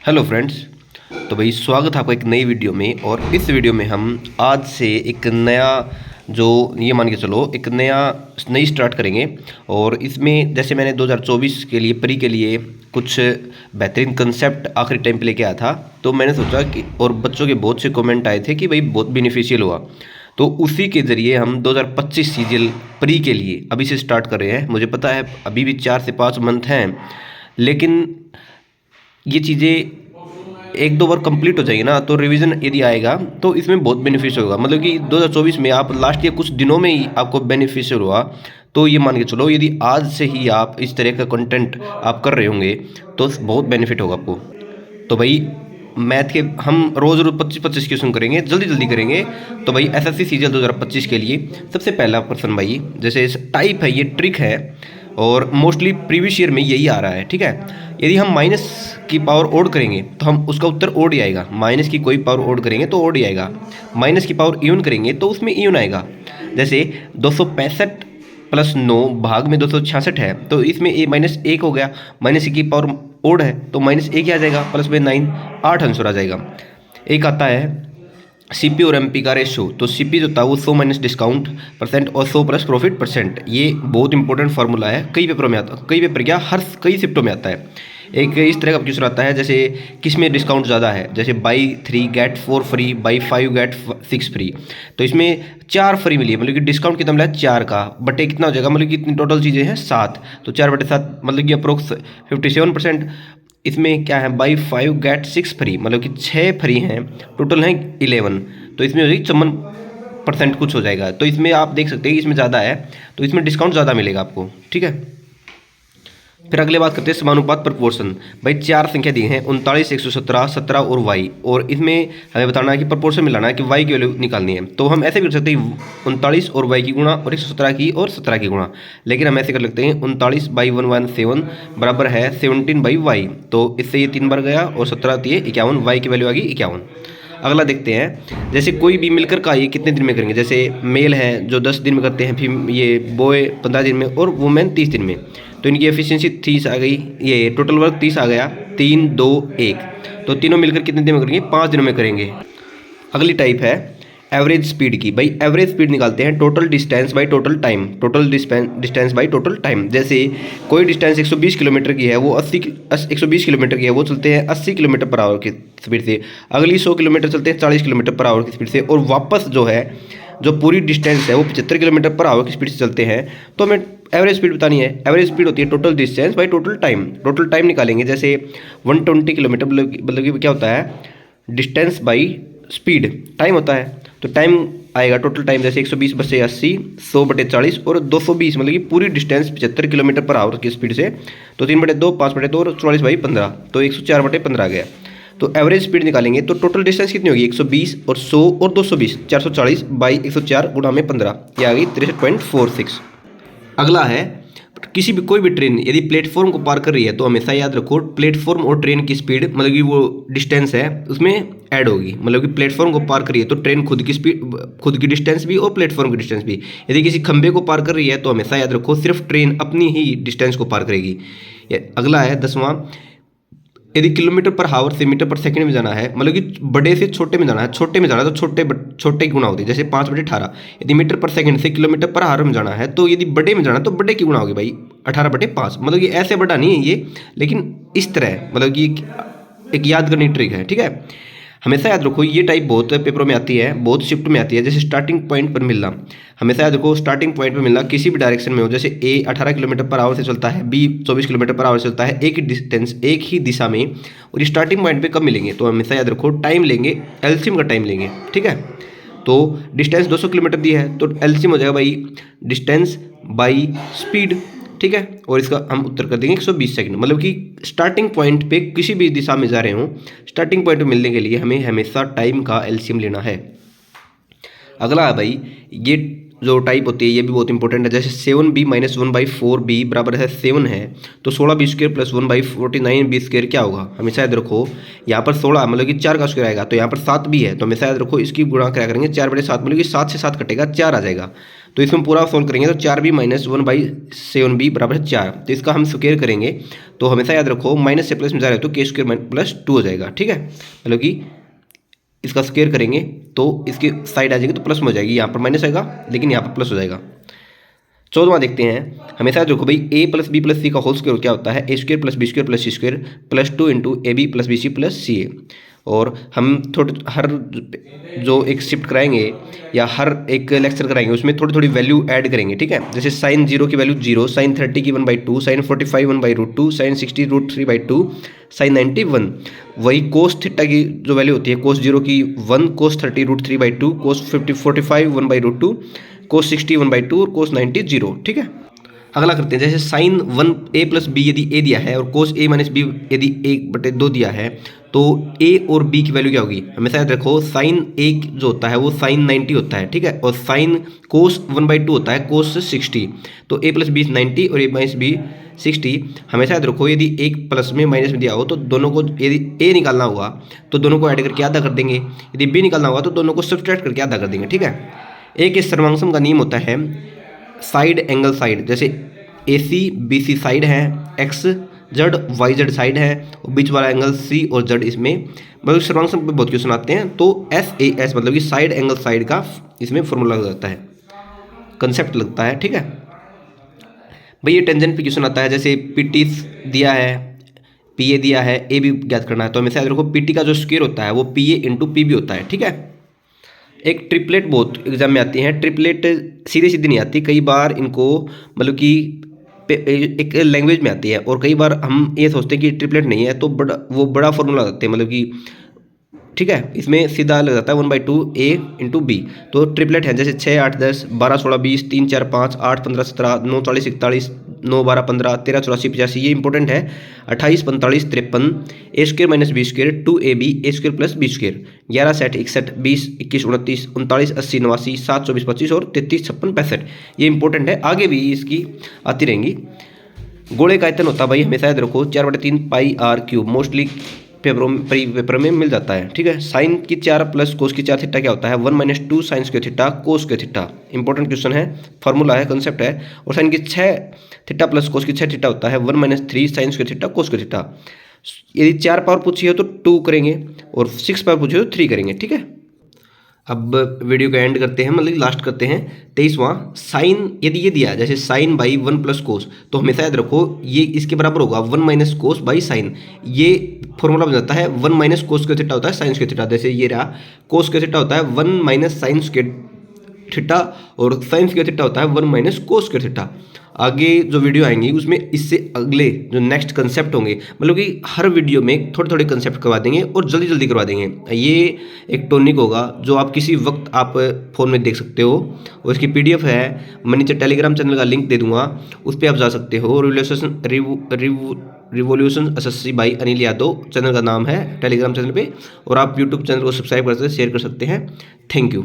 Hello friends. तो भाई स्वागत है आपका एक नई वीडियो में। और इस वीडियो में हम आज से एक नया जो ये मान के चलो एक नई स्टार्ट करेंगे। और इसमें जैसे मैंने 2024 के लिए प्री के लिए कुछ बेहतरीन कंसेप्ट आखिरी टाइम पे लेके आया था, तो मैंने सोचा कि और बच्चों के बहुत से कमेंट आए थे कि भाई बहुत बेनिफिशियल हुआ, तो उसी के ज़रिए हम 2025 सीजन प्री के लिए अभी से स्टार्ट कर रहे हैं। मुझे पता है अभी भी 4 से 5 मंथ हैं, लेकिन ये चीज़ें एक दो बार कंप्लीट हो जाएगी ना, तो रिवीजन यदि आएगा तो इसमें बहुत बेनिफिशियल होगा। मतलब कि 2024 में आप लास्ट ईयर कुछ दिनों में ही आपको बेनिफिशियल हुआ, तो ये मान के चलो यदि आज से ही आप इस तरह का कंटेंट आप कर रहे होंगे तो बहुत बेनिफिट होगा आपको। तो भाई मैथ के हम रोज़ रोज़ 25-25 क्वेश्चन करेंगे, जल्दी जल्दी करेंगे। तो भाई एसएससी सीजीएल 2025 के लिए सबसे पहला प्रश्न भाई, जैसे टाइप है, ये ट्रिक है और मोस्टली प्रीवियस ईयर में यही आ रहा है, ठीक है। यदि हम माइनस की पावर ओड करेंगे तो हम उसका उत्तर ओड ही आएगा। माइनस की कोई पावर ओड करेंगे तो ओड ही आएगा। माइनस की पावर इवन करेंगे तो उसमें इवन आएगा। जैसे 265 प्लस 9 भाग में 266 है, तो इसमें ए माइनस 1 हो गया। माइनस की पावर ओड है तो माइनस 1 ही आ जाएगा, प्लस में 9, 8 आंसर आ जाएगा। एक आता है सीपी और एमपी का रेशो, तो सीपी जो था वो 100 माइनस डिस्काउंट परसेंट और 100 प्लस प्रॉफिट परसेंट। ये बहुत इंपॉर्टेंट फार्मूला है, कई पेपरों में आता है, कई पेपर क्या हर कई शिफ्टों में आता है। एक इस तरह का क्वेश्चन आता है, जैसे किस में डिस्काउंट ज़्यादा है, जैसे buy 3 get 4 free, buy 5 get 6 free. तो इसमें 4 फ्री मिली है, मतलब कि डिस्काउंट कितना मिला है 4 का, बटे कितना हो जाएगा, मतलब कि इतनी टोटल चीज़ें हैं 7, तो 4/7 मतलब कि अप्रोक्स 57%। इसमें क्या है, बाई 5 गेट 6 फ्री, मतलब कि 6 फ्री हैं, टोटल हैं 11, तो इसमें हो जाएगी 54% कुछ हो जाएगा। तो इसमें आप देख सकते हैं इसमें ज़्यादा है, तो इसमें डिस्काउंट ज़्यादा मिलेगा आपको, ठीक है। फिर अगले बात करते हैं समानुपात प्रपोर्शन। भाई 4 संख्या दी हैं, 39, 117, 17 और वाई, और इसमें हमें बताना है कि प्रपोर्शन मिलाना है कि वाई की वैल्यू निकालनी है। तो हम ऐसे भी कर सकते हैं 39 और वाई की गुणा और 117 की और 17 की गुणा, लेकिन हम ऐसे कर सकते हैं 39/117 बराबर है 17/वाई। तो इससे ये 3 बार गया और 17 दिए 51, वाई की वैल्यू आ गई 51। अगला देखते हैं, जैसे कोई भी मिलकर का ये कितने दिन में करेंगे। जैसे मेल है जो 10 दिन में करते हैं, फिर ये बॉय 15 दिन में और वुमेन 30 दिन में। तो इनकी एफिशिएंसी 30 आ गई, ये टोटल वर्क 30 आ गया, 3 2 1। तो तीनों मिलकर कितने दिन में करेंगे, 5 दिनों में करेंगे। अगली टाइप है एवरेज स्पीड की। भाई एवरेज स्पीड निकालते हैं total distance by total time, total distance by total time. जैसे कोई डिस्टेंस 120 किलोमीटर की है, वो 120 किलोमीटर की है, वो चलते हैं 80 किलोमीटर पर आवर की स्पीड से। अगली 100 किलोमीटर चलते हैं 40 किलोमीटर पर आवर की स्पीड से। और वापस जो है जो पूरी डिस्टेंस है वो 75 किलोमीटर पर आवर की स्पीड से चलते हैं। तो हमें एवरेज स्पीड बतानी है। एवरेज स्पीड होती है total distance by total time. Total time निकालेंगे, जैसे 120 किलोमीटर मतलब कि क्या होता है, डिस्टेंस बाई स्पीड टाइम होता है। तो टाइम आएगा टोटल टाइम, जैसे 120 बटे 80, 100/40 और 220, मतलब कि पूरी डिस्टेंस 75 किलोमीटर पर आवर की स्पीड से। तो 3/2, 5/2 और 44/15, तो 104/15 आ गया। तो एवरेज स्पीड निकालेंगे तो टोटल डिस्टेंस कितनी होगी, 120 और 100 और 220, 440 बाई 104 गुणा में 15, ये आ गई 63.46। अगला है किसी भी कोई भी ट्रेन यदि प्लेटफॉर्म को पार कर रही है, तो हमेशा याद रखो प्लेटफॉर्म और ट्रेन की स्पीड मतलब कि वो डिस्टेंस है उसमें ऐड होगी। मतलब कि प्लेटफॉर्म को पार कर रही है तो ट्रेन खुद की स्पीड, खुद की डिस्टेंस भी और प्लेटफॉर्म की डिस्टेंस भी। यदि किसी खंभे को पार कर रही है तो हमेशा याद रखो सिर्फ ट्रेन अपनी ही डिस्टेंस को पार करेगी। अगला है 10वां, यदि किलोमीटर पर हावर से मीटर पर सेकंड में जाना है, मतलब कि बड़े से छोटे में जाना है, छोटे में जाना है तो छोटे की गुणा होती है, जैसे 5/18। यदि मीटर पर सेकंड से किलोमीटर पर हावर में जाना है, तो यदि बड़े में जाना है तो बड़े की गुणा होगी भाई 18/5। मतलब कि ऐसे बड़ा नहीं है ये, लेकिन इस तरह मतलब कि एक याद करने की ट्रिक है, ठीक है। हमेशा याद रखो ये टाइप बहुत पेपरों में आती है, बहुत शिफ्ट में आती है। जैसे स्टार्टिंग पॉइंट पर मिलना, हमेशा याद रखो स्टार्टिंग पॉइंट पर मिलना किसी भी डायरेक्शन में हो। जैसे ए 18 किलोमीटर पर आवर से चलता है, बी 24 किलोमीटर पर आवर से चलता है, एक ही डिस्टेंस एक ही दिशा में, और स्टार्टिंग पॉइंट पे कब मिलेंगे, तो हमेशा याद रखो टाइम लेंगे, एलसीएम का टाइम लेंगे, ठीक है। तो डिस्टेंस 200 किलोमीटर दी है तो एलसीएम हो जाएगा भाई डिस्टेंस बाई स्पीड, ठीक है। और इसका हम उत्तर कर देंगे 120 सेकंड। मतलब कि स्टार्टिंग पॉइंट पे किसी भी दिशा में जा रहे हो, स्टार्टिंग पॉइंट पे मिलने के लिए हमें हमेशा टाइम का एलसीएम लेना है। अगला है भाई ये जो टाइप होती है ये भी बहुत इंपॉर्टेंट है। जैसे 7b - 1/4b बराबर है 7 है, तो 16b² + 1/49b² क्या होगा, हमेशा याद रखो यहाँ पर 16 मतलब कि 4 का स्क्वायर आएगा, तो यहाँ पर 7 भी है, तो हमेशा याद रखो इसकी गुणा क्या करेंगे 4/7, मतलब कि 7 से 7 कटेगा 4 आ जाएगा। तो इसमें पूरा सोल्व करेंगे तो 4b माइनस 1/7b बराबर है 4। तो इसका हम स्क्वायर करेंगे तो हमेशा याद रखो माइनस से प्लस में जा रहा है तो के स्क्वायर प्लस 2 हो जाएगा, ठीक है। मतलब कि इसका स्क्वायर करेंगे तो इसकी साइड आ जाएगी तो प्लस में हो जाएगी, यहाँ पर माइनस आएगा लेकिन यहाँ पर प्लस हो जाएगा। 14वां देखते हैं, हमेशा याद रखो भाई a plus B plus C का होल स्क्वायर क्या होता है, a square plus B square plus C square plus 2 into A B plus B C plus C A. और हम थोड़े हर जो एक शिफ्ट कराएंगे या हर एक लेक्चर कराएंगे उसमें थोड़ी थोड़ी वैल्यू ऐड करेंगे, ठीक है। जैसे साइन 0 की वैल्यू 0, साइन 30 की 1/2, साइन 45 1/√2, साइन 60 √3/2, साइन 90 1। वही कोस थीटा की जो वैल्यू होती है, कोस 0 की 1, कोस 30 √3/2, कोस 45 1/√2, कोस 60 1/2 और कोस 90 0, ठीक है। अगला करते हैं, जैसे साइन 1a प्लस बी यदि a दिया है और कोस a माइनस बी यदि 1/2 दिया है तो a और b की वैल्यू क्या होगी। हमेशा याद रखो साइन a जो होता है वो साइन 90 होता है, ठीक है, और साइन कोस 1/2 होता है कोस 60। तो a प्लस बी 90 और a माइनस बी 60। हमेशा याद रखो यदि एक प्लस में माइनस में दिया हो तो दोनों को, यदि a निकालना हुआ तो दोनों को ऐड करके आधा कर देंगे, यदि b निकालना हुआ तो दोनों को सब्ट्रैक्ट करके आधा कर देंगे, ठीक है। एक इस सर्वांगसम का नियम होता है साइड एंगल साइड, जैसे A C B C side है, X Z Y Z side है और बीच वाला एंगल सी और जेड इसमें मतलब सर्वांगसम पे बहुत क्वेश्चन आते हैं। तो एस ए एस मतलब कि साइड एंगल साइड का इसमें फॉर्मूला लग जाता है, कंसेप्ट लगता है, ठीक है भाई। ये टेंजेंट पे क्वेश्चन आता है, जैसे पी टी दिया है, पी ए दिया है, ए भी ज्ञात करना है तो हमेशा याद रखो पी टी का जो स्क्वायर होता है वो P A into P B होता है, ठीक है। एक ट्रिपलेट बहुत एग्जाम में आती हैं, ट्रिपलेट सीधे सीधे नहीं आती, कई बार इनको मतलब कि एक लैंग्वेज में आती है और कई बार हम ये सोचते हैं कि ट्रिपलेट नहीं है तो वो बड़ा फॉर्मूला लगाते हैं, मतलब कि ठीक है, इसमें सीधा लग जाता है 1/2 a इंटू बी। तो ट्रिपलेट है जैसे 6 8 10 12 16 20 3 4 5 8 15 17 9 40 41 9 12 15 13 84 85, ये इंपॉर्टेंट है 28 45 53, A square minus B square 2ab A square plus B square 11 60 61 20 21 29 39 80 89 7 24 25 और 33 56 65, ये इंपॉर्टेंट है, आगे भी इसकी आती रहेंगी। गोले का आयतन होता है भाई हमेशा याद रखो 4/3 पाई आर क्यूब, मोस्टली पेपर में मिल जाता है, ठीक है। साइन की 4 प्लस कोस की 4 थीटा क्या होता है 1 - 2 sine square theta cos square theta, important question है, फार्मूला है, कंसेप्ट है। और साइन की 6 थीटा प्लस कोस की 6 थीटा होता है 1 - 3 sine square theta cos square theta. यदि 4 पावर पूछी हो तो 2 करेंगे और 6 पावर पूछी हो तो 3 करेंगे, ठीक है। अब वीडियो का एंड करते हैं, मतलब लास्ट करते हैं। 23वां, साइन यदि ये दिया जैसे साइन बाई 1 प्लस कोस, तो हमेशा याद रखो ये इसके बराबर होगा 1 - कोस बाई साइन, ये फॉर्मूला बन जाता है 1 - कोस स्क्वायर थीटा होता है साइन स्क्वायर थीटा, जैसे ये रहा कोस स्क्वायर थीटा होता है 1 - साइन स्क्वायर थीटा और साइन स्क्वायर थीटा होता है 1 - कोस स्क्वायर थीटा। आगे जो वीडियो आएंगी उसमें इससे अगले जो नेक्स्ट कंसेप्ट होंगे, मतलब कि हर वीडियो में थोड़े थोड़े कंसेप्ट करवा देंगे और जल्दी जल्दी करवा देंगे। ये एक टॉनिक होगा जो आप किसी वक्त आप फ़ोन में देख सकते हो और इसकी PDF है, मैं नीचे टेलीग्राम चैनल का लिंक दे दूंगा, उस पर आप जा सकते हो। Revolution SSC by Anil Yadav channel का नाम है टेलीग्राम चैनल पे, और आप यूट्यूब चैनल को सब्सक्राइब कर सकते हैं, शेयर कर सकते हैं। Thank you.